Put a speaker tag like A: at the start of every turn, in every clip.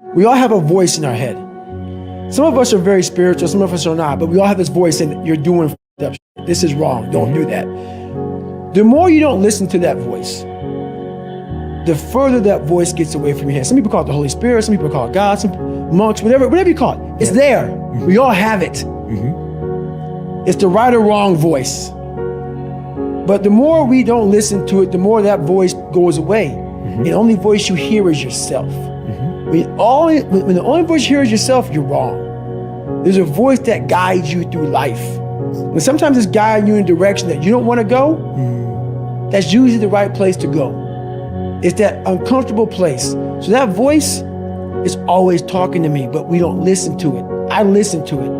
A: We all have a voice in our head. Some of us are very spiritual, some of us are not, but we all have this voice saying, you're doing up shit. This is wrong, don't do that. The more you don't listen to that voice, the further that voice gets away from your head. Some people call it the Holy Spirit, some people call it God, some monks, whatever you call it. It's there. We all have it. It's the right or wrong voice. But the more we don't listen to it, the more that voice goes away. And the only voice you hear is yourself. When the only voice you hear is yourself, you're wrong. There's a voice that guides you through life. And sometimes it's guiding you in a direction that you don't want to go. That's usually the right place to go. It's that uncomfortable place. So that voice is always talking to me, but we don't listen to it. I listen to it.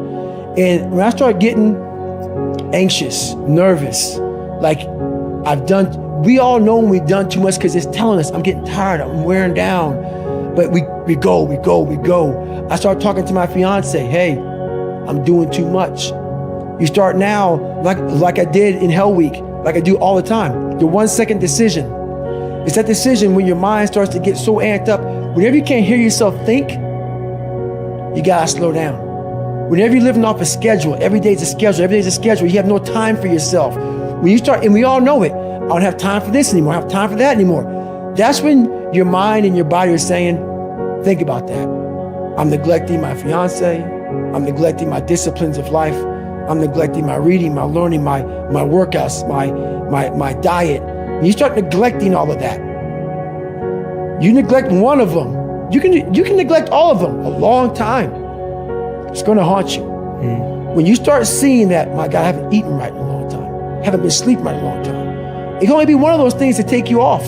A: And when I start getting anxious, nervous, like we all know when we've done too much because it's telling us, I'm getting tired, I'm wearing down. But we go. I start talking to my fiance, hey, I'm doing too much. You start now, like I did in Hell Week, like I do all the time, the 1 second decision. It's that decision when your mind starts to get so amped up, whenever you can't hear yourself think, you gotta slow down. Whenever you're living off a schedule, every day's a schedule, you have no time for yourself. When you start, and we all know it, I don't have time for this anymore, I don't have time for that anymore. That's when your mind and your body are saying, think about that. I'm neglecting my fiance, I'm neglecting my disciplines of life, I'm neglecting my reading, my learning, my workouts, my diet. When you start neglecting all of that, you neglect one of them, you can neglect all of them a long time. It's gonna haunt you. When you start seeing that, my God, I haven't eaten right in a long time, haven't been sleeping right in a long time. It can only be one of those things to take you off.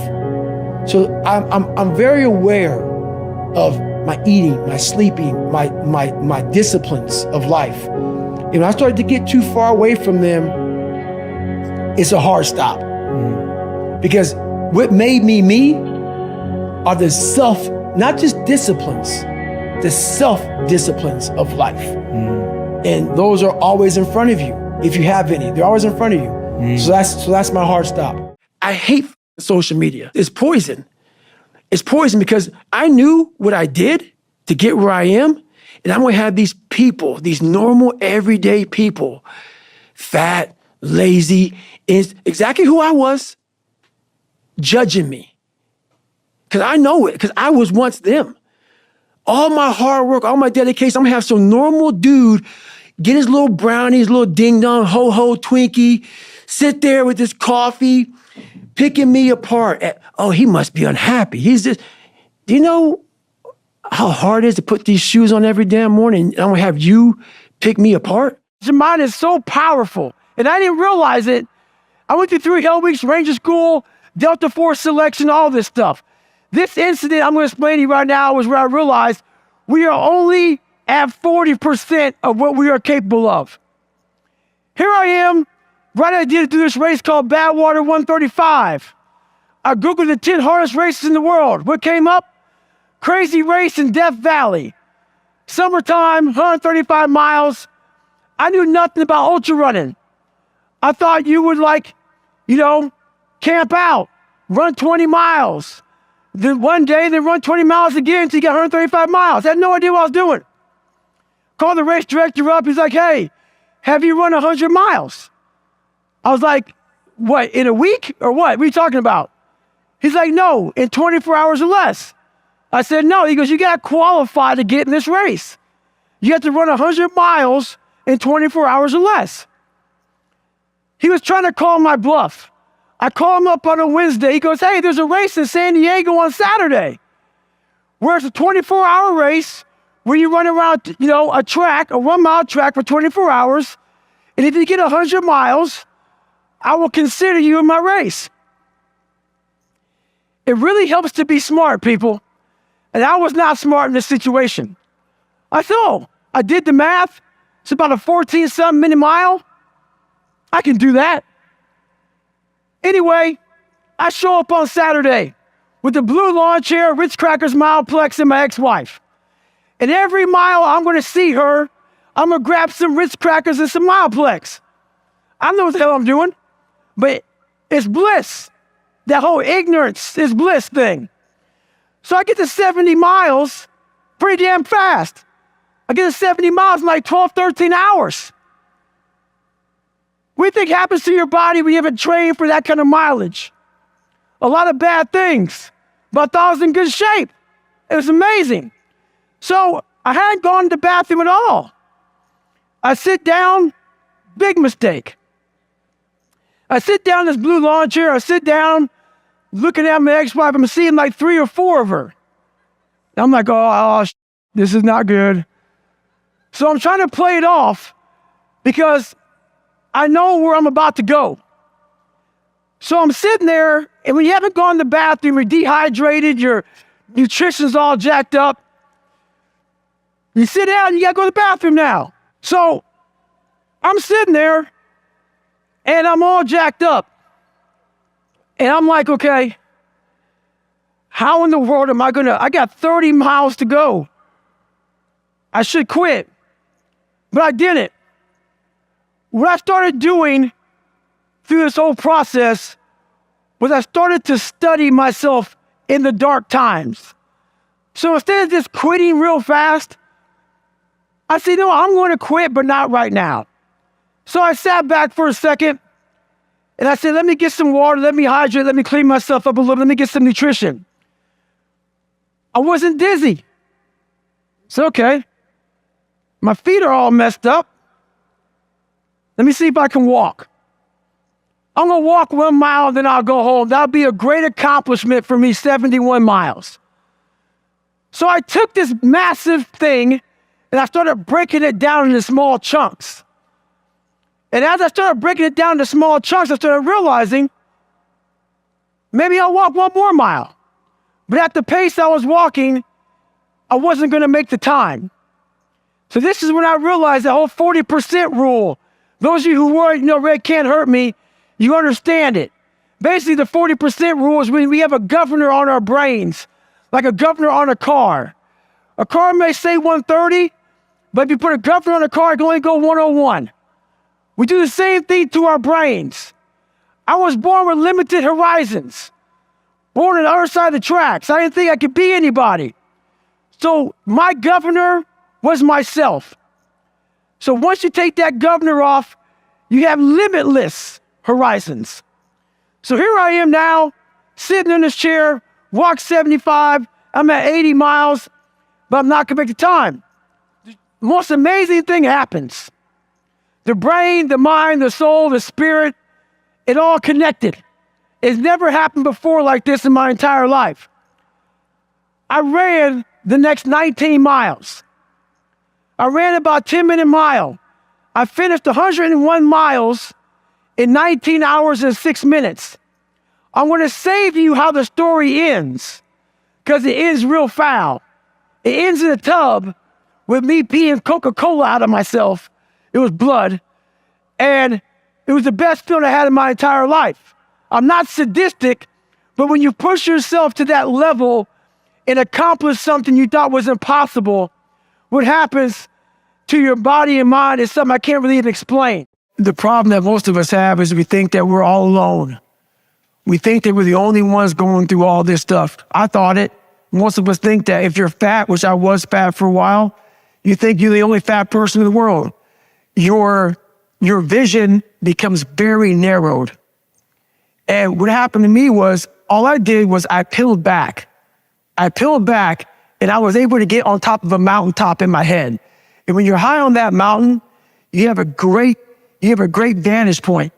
A: So I'm very aware of my eating, my sleeping, my disciplines of life. And when I started to get too far away from them, it's a hard stop. Because what made me are the not just disciplines, the self-disciplines of life. And those are always in front of you. If you have any, they're always in front of you. So that's my hard stop. I hate social media. It's poison. It's poison because I knew what I did to get where I am, and I'm gonna have these people, these normal, everyday people, fat, lazy, exactly who I was, judging me. Because I know it, because I was once them. All my hard work, all my dedication, I'm gonna have some normal dude get his little brownie, his little ding-dong, ho-ho Twinkie, sit there with his coffee, picking me apart. Oh, he must be unhappy. He's just, do you know how hard it is to put these shoes on every damn morning? And I'm gonna have you pick me apart? Your mind is so powerful. And I didn't realize it. I went through 3 Hell Weeks, Ranger School, Delta Force selection, all this stuff. This incident I'm gonna explain to you right now was where I realized we are only at 40% of what we are capable of. Here I am, right at the end of this race called Badwater 135. I Googled the 10 hardest races in the world. What came up? Crazy race in Death Valley. Summertime, 135 miles. I knew nothing about ultra running. I thought you would camp out, run 20 miles. Then one day, then run 20 miles again until you get 135 miles. I had no idea what I was doing. Called the race director up. He's like, hey, have you run 100 miles? I was like, what, in a week or what? What are you talking about? He's like, no, in 24 hours or less. I said, no. He goes, you got to qualify to get in this race. You have to run 100 miles in 24 hours or less. He was trying to call my bluff. I call him up on a Wednesday. He goes, hey, there's a race in San Diego on Saturday, where it's a 24-hour race where you run around, a track, a 1-mile track for 24 hours. And if you get 100 miles, I will consider you in my race. It really helps to be smart, people. And I was not smart in this situation. I thought, I did the math. It's about a 14-something minute mile. I can do that. Anyway, I show up on Saturday with the blue lawn chair, Ritz Crackers Mileplex, and my ex-wife. And every mile I'm going to see her, I'm going to grab some Ritz Crackers and some Mileplex. I know what the hell I'm doing, but it's bliss. That whole ignorance is bliss thing. So I get to 70 miles,
B: pretty damn fast. I get to 70 miles in like 12, 13 hours. What do you think happens to your body when you haven't trained for that kind of mileage? A lot of bad things, but I was in good shape. It was amazing. So I hadn't gone to the bathroom at all. I sit down, big mistake. I sit down in this blue lawn chair, I sit down, looking at my ex-wife, I'm seeing like 3 or 4 of her. I'm like, this is not good. So I'm trying to play it off because I know where I'm about to go. So I'm sitting there, and when you haven't gone to the bathroom, you're dehydrated, your nutrition's all jacked up, you sit down, you gotta go to the bathroom now. So I'm sitting there, and I'm all jacked up. And I'm like, okay, how in the world am I I got 30 miles to go. I should quit, but I didn't. What I started doing through this whole process was I started to study myself in the dark times. So instead of just quitting real fast, I said, no, I'm going to quit, but not right now. So I sat back for a second, and I said, let me get some water, let me hydrate, let me clean myself up a little, let me get some nutrition. I wasn't dizzy. It's okay. My feet are all messed up. Let me see if I can walk. I'm going to walk 1 mile, then I'll go home. That'll be a great accomplishment for me, 71 miles. So I took this massive thing, and I started breaking it down into small chunks. And as I started breaking it down into small chunks, I started realizing maybe I'll walk 1 more mile. But at the pace I was walking, I wasn't going to make the time. So this is when I realized the whole 40% rule. Those of you who worry, red can't hurt me, you understand it. Basically, the 40% rule is when we have a governor on our brains, like a governor on a car. A car may say 130, but if you put a governor on a car, it can only go 101. We do the same thing to our brains. I was born with limited horizons, born on the other side of the tracks. I didn't think I could be anybody. So my governor was myself. So once you take that governor off, you have limitless horizons. So here I am now, sitting in this chair, walk 75, I'm at 80 miles, but I'm not gonna make the time. The most amazing thing happens. The brain, the mind, the soul, the spirit, it all connected. It's never happened before like this in my entire life. I ran the next 19 miles. I ran about 10-minute mile. I finished 101 miles in 19 hours and 6 minutes. I'm going to save you how the story ends, because it ends real foul. It ends in a tub with me peeing Coca-Cola out of myself. It was blood. And it was the best feeling I had in my entire life. I'm not sadistic, but when you push yourself to that level and accomplish something you thought was impossible, what happens to your body and mind is something I can't really even explain. The problem that most of us have is we think that we're all alone. We think that we're the only ones going through all this stuff. I thought it. Most of us think that if you're fat, which I was fat for a while, you think you're the only fat person in the world. Your vision becomes very narrowed. And what happened to me was, all I did was I peeled back. And I was able to get on top of a mountaintop in my head. And when you're high on that mountain, you have a great vantage point.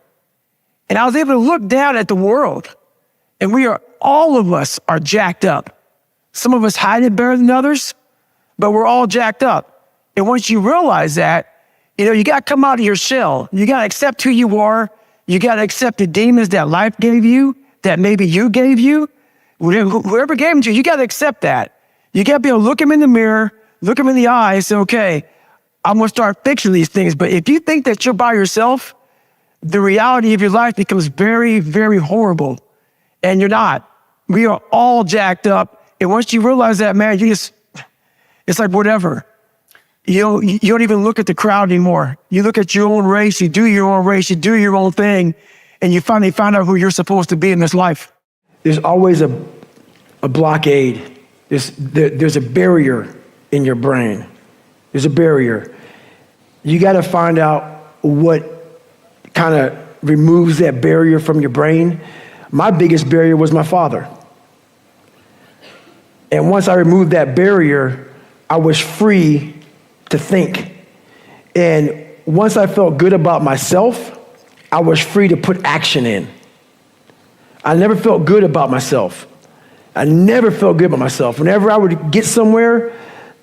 B: And I was able to look down at the world. And all of us are jacked up. Some of us hide it better than others, but we're all jacked up. And once you realize that, you got to come out of your shell. You got to accept who you are. You got to accept the demons that life gave you, that maybe you gave you. Whoever gave them to you, you got to accept that. You got to be able to look them in the mirror, look them in the eye and say, okay, I'm going to start fixing these things. But if you think that you're by yourself, the reality of your life becomes very, very horrible. And you're not. We are all jacked up. And once you realize that, man, it's like whatever. You don't even look at the crowd anymore. You look at your own race, you do your own race, you do your own thing, and you finally find out who you're supposed to be in this life. There's always a blockade. There's a barrier
A: in your brain. There's a barrier. You got to find out what kind of removes that barrier from your brain. My biggest barrier was my father. And once I removed that barrier, I was free to think. And once I felt good about myself, I was free to put action in. I never felt good about myself. I never felt good about myself. Whenever I would get somewhere,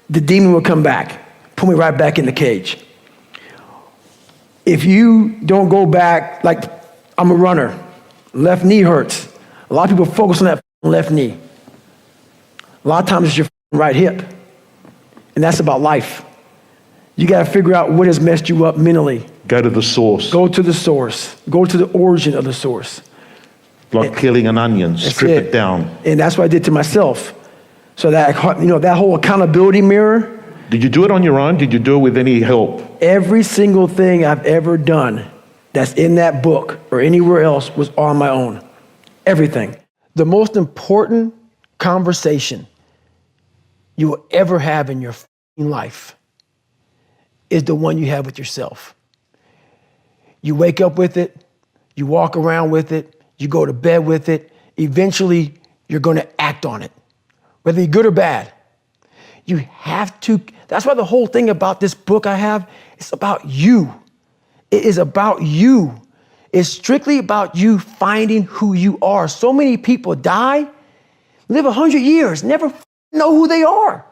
A: the demon would come back, pull me right back in the cage. If you don't go back, like I'm a runner, left knee hurts. A lot of people focus on that left knee. A lot of times it's your right hip. And that's about life. You got to figure out what has messed you up mentally.
C: Go to the source.
A: Go to the source. Go to the origin of the source.
C: Like peeling an onion, strip it down.
A: And that's what I did to myself. So that, that whole accountability mirror.
C: Did you do it on your own? Did you do it with any help?
A: Every single thing I've ever done that's in that book or anywhere else was on my own. Everything. The most important conversation you will ever have in your life is the one you have with yourself. You wake up with it, you walk around with it, you go to bed with it. Eventually, you're going to act on it, whether you're good or bad. You have to. That's why the whole thing about this book I have, it's about you. It is about you. It's strictly about you finding who you are. So many people die, live 100 years, never know who they are.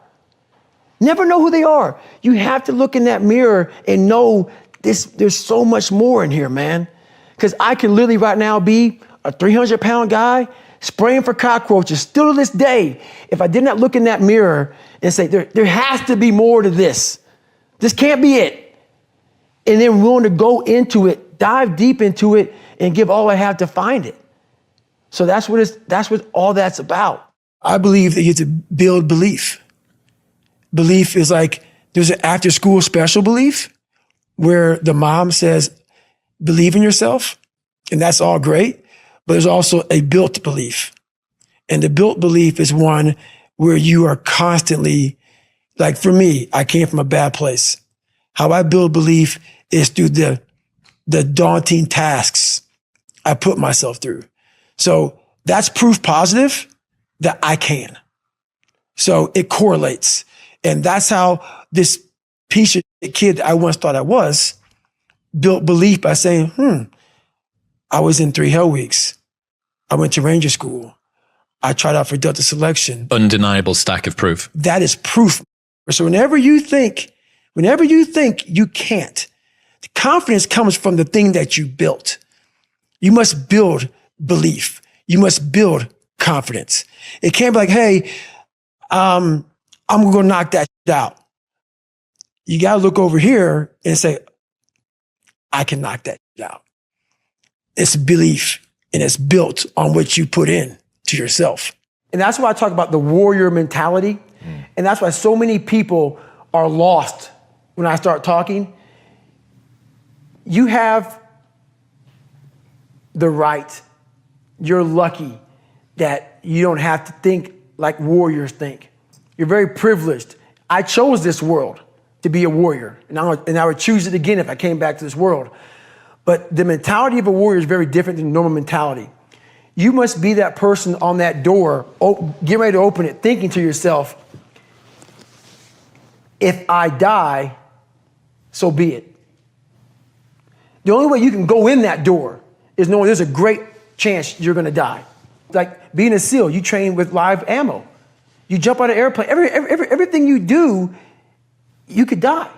A: Never know who they are. You have to look in that mirror and know this. There's so much more in here, man. Because I could literally right now be a 300-pound guy spraying for cockroaches still to this day if I did not look in that mirror and say, there has to be more to this. This can't be it. And then willing to go into it, dive deep into it, and give all I have to find it. So that's what all that's about. I believe that you have to build belief. Belief is like, there's an after school special belief where the mom says, believe in yourself, and that's all great. But there's also a built belief. And the built belief is one where you are constantly, like for me, I came from a bad place. How I build belief is through the daunting tasks I put myself through. So that's proof positive that I can. So it correlates. And that's how this piece of kid I once thought I was built belief by saying, I was in 3 Hell Weeks. I went to Ranger School. I tried out for Delta Selection.
D: Undeniable stack of proof.
A: That is proof. So whenever you think you can't, the confidence comes from the thing that you built. You must build belief. You must build confidence. It can't be like, hey, I'm going to knock that shit out. You got to look over here and say, I can knock that shit out. It's belief, and it's built on what you put in to yourself. And that's why I talk about the warrior mentality. And that's why so many people are lost when I start talking. You have the right. You're lucky that you don't have to think like warriors think. You're very privileged. I chose this world to be a warrior, and I would choose it again if I came back to this world. But the mentality of a warrior is very different than normal mentality. You must be that person on that door, get ready to open it, thinking to yourself, if I die, so be it. The only way you can go in that door is knowing there's a great chance you're gonna die. Like being a SEAL, you train with live ammo. You jump out of an airplane, everything you do, you could die.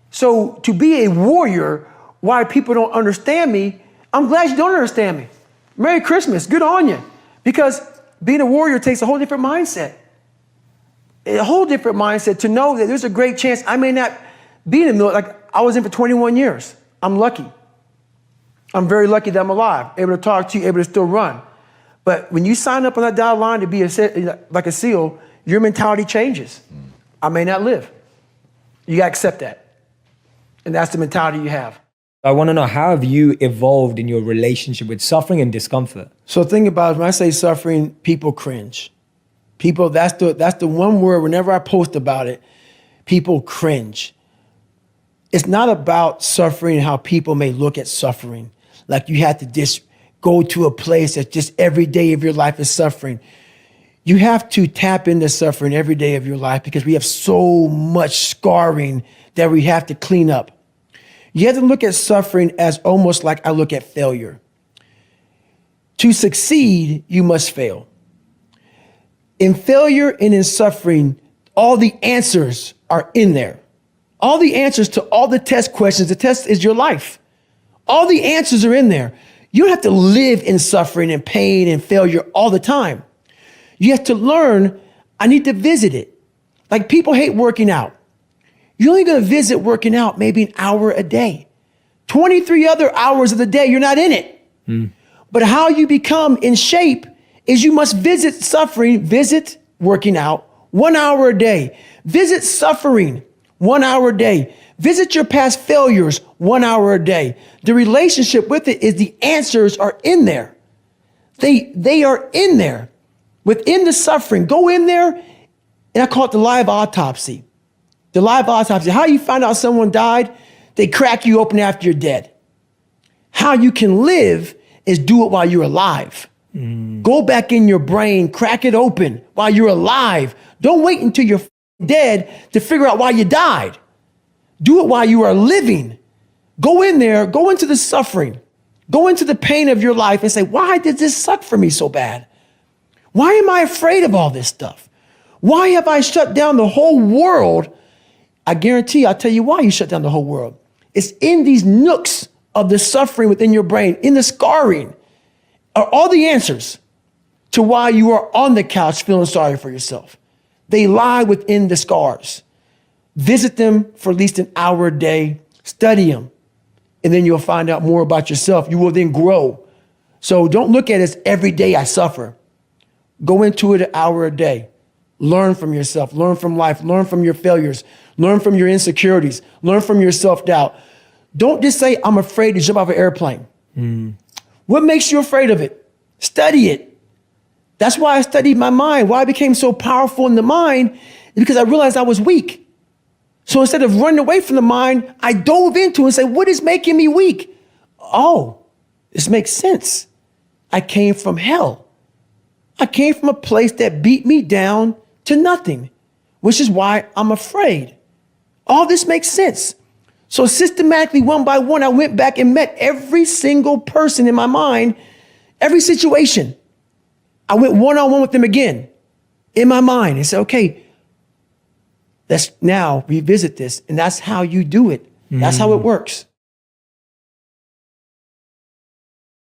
A: So to be a warrior, why people don't understand me, I'm glad you don't understand me. Merry Christmas, good on you. Because being a warrior takes a whole different mindset. A whole different mindset to know that there's a great chance I may not be in the military. Like I was in for 21 years. I'm lucky. I'm very lucky that I'm alive, able to talk to you, able to still run. But when you sign up on that dotted line to be like a SEAL, your mentality changes. I may not live. You gotta accept that. And that's the mentality you have.
E: I want to know, how have you evolved in your relationship with suffering and discomfort?
A: So think about it, when I say suffering, people cringe. People, that's the one word, whenever I post about it, people cringe. It's not about suffering and how people may look at suffering. Like you have to just go to a place that just every day of your life is suffering. You have to tap into suffering every day of your life because we have so much scarring that we have to clean up. You have to look at suffering as almost like I look at failure. To succeed, you must fail. In failure and in suffering, all the answers are in there. All the answers to all the test questions. The test is your life. All the answers are in there. You don't have to live in suffering and pain and failure all the time. You have to learn, I need to visit it. Like people hate working out. You're only going to visit working out maybe an hour a day. 23 other hours of the day, you're not in it. But how you become in shape is you must visit suffering, visit working out 1 hour a day. Visit suffering 1 hour a day. Visit your past failures 1 hour a day. The relationship with it is the answers are in there. They are in there. Within the suffering, go in there, and I call it the live autopsy. The live autopsy. How you find out someone died? They crack you open after you're dead. How you can live is do it while you're alive. Go back in your brain, crack it open while you're alive. Don't wait until you're dead to figure out why you died. Do it while you are living. Go in there, go into the suffering, go into the pain of your life and say, why did this suck for me so bad? Why am I afraid of all this stuff? Why have I shut down the whole world? I guarantee I'll tell you why you shut down the whole world. It's in these nooks of the suffering within your brain, in the scarring, are all the answers to why you are on the couch feeling sorry for yourself. They lie within the scars. Visit them for at least an hour a day, study them, and then you'll find out more about yourself. You will then grow. So don't look at it as every day I suffer. Go into it an hour a day. Learn from yourself, learn from life, learn from your failures, learn from your insecurities, learn from your self-doubt. Don't just say, I'm afraid to jump off an airplane. What makes you afraid of it? Study it. That's why I studied my mind. Why I became so powerful in the mind is because I realized I was weak. So instead of running away from the mind, I dove into it and said, what is making me weak? Oh, this makes sense. I came from hell. I came from a place that beat me down to nothing, which is why I'm afraid. All this makes sense. So systematically, one by one, I went back and met every single person in my mind, every situation. I went one-on-one with them again in my mind and said, okay, let's now revisit this. And that's how you do it. That's how it works.